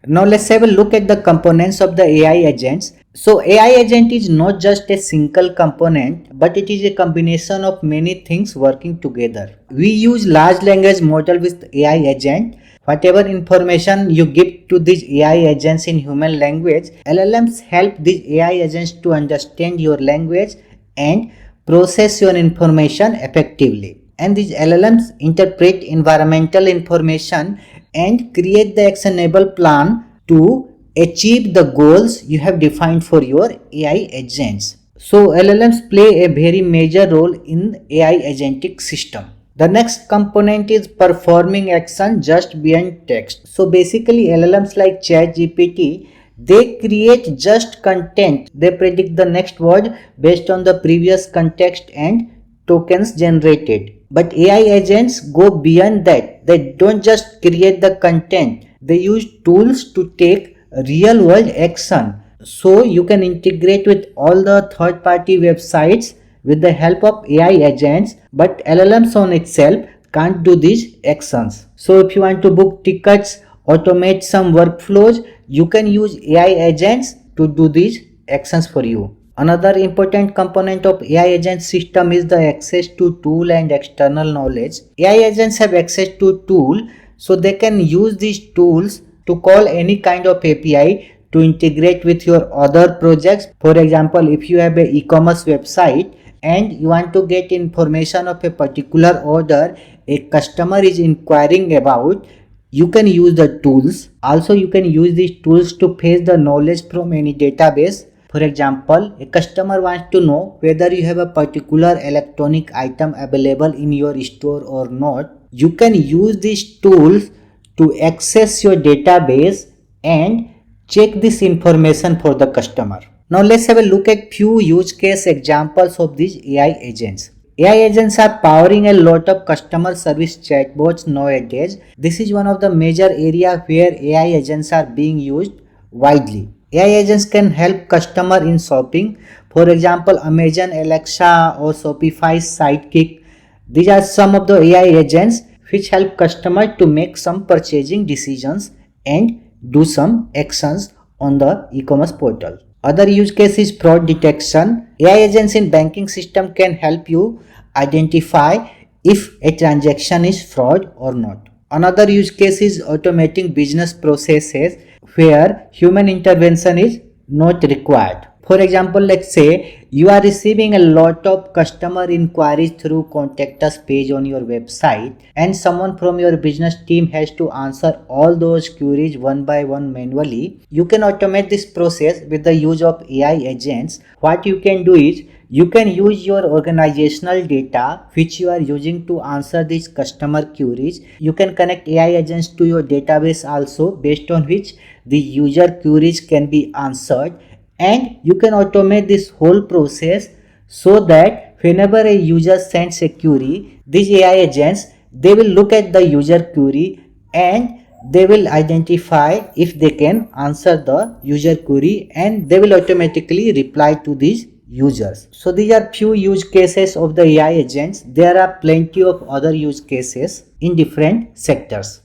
Now let's have a look at the components of the AI agents. So AI agent is not just a single component, but it is a combination of many things working together. We use large language model with AI agent. Whatever information you give to these AI agents in human language, LLMs help these AI agents to understand your language and process your information effectively. And these LLMs interpret environmental information and create the actionable plan to achieve the goals you have defined for your AI agents. So LLMs play a very major role in AI agentic system. The next component is performing action just beyond text. So basically LLMs like ChatGPT, they create just content. They predict the next word based on the previous context and tokens generated. But AI agents go beyond that. They don't just create the content. They use tools to take real world action. So you can integrate with all the third party websites with the help of AI agents, but LLMs on itself can't do these actions. So if you want to book tickets, automate some workflows, you can use AI agents to do these actions for you. Another important component of AI agent system is the access to tool and external knowledge. AI agents have access to tool, so they can use these tools to call any kind of API to integrate with your other projects. For example, if you have an e-commerce website and you want to get information of a particular order a customer is inquiring about, you can use the tools. Also, you can use these tools to fetch the knowledge from any database. For example, a customer wants to know whether you have a particular electronic item available in your store or not. You can use these tools to access your database and check this information for the customer. Now let's have a look at few use case examples of these AI agents. AI agents are powering a lot of customer service chatbots nowadays. This is one of the major areas where AI agents are being used widely. AI agents can help customer in shopping. For example, Amazon Alexa or Shopify's Sidekick. These are some of the AI agents which help customer to make some purchasing decisions and do some actions on the e-commerce portal. Other use case is fraud detection. AI agents in banking system can help you identify if a transaction is fraud or not. Another use case is automating business processes where human intervention is not required. For example, let's say you are receiving a lot of customer inquiries through contact us page on your website, and someone from your business team has to answer all those queries one by one manually. You can automate this process with the use of AI agents. What you can do is you can use your organizational data which you are using to answer these customer queries. You can connect AI agents to your database also, based on which the user queries can be answered, and you can automate this whole process so that whenever a user sends a query, these AI agents, they will look at the user query and they will identify if they can answer the user query, and they will automatically reply to these users. So these are few use cases of the AI agents. There are plenty of other use cases in different sectors.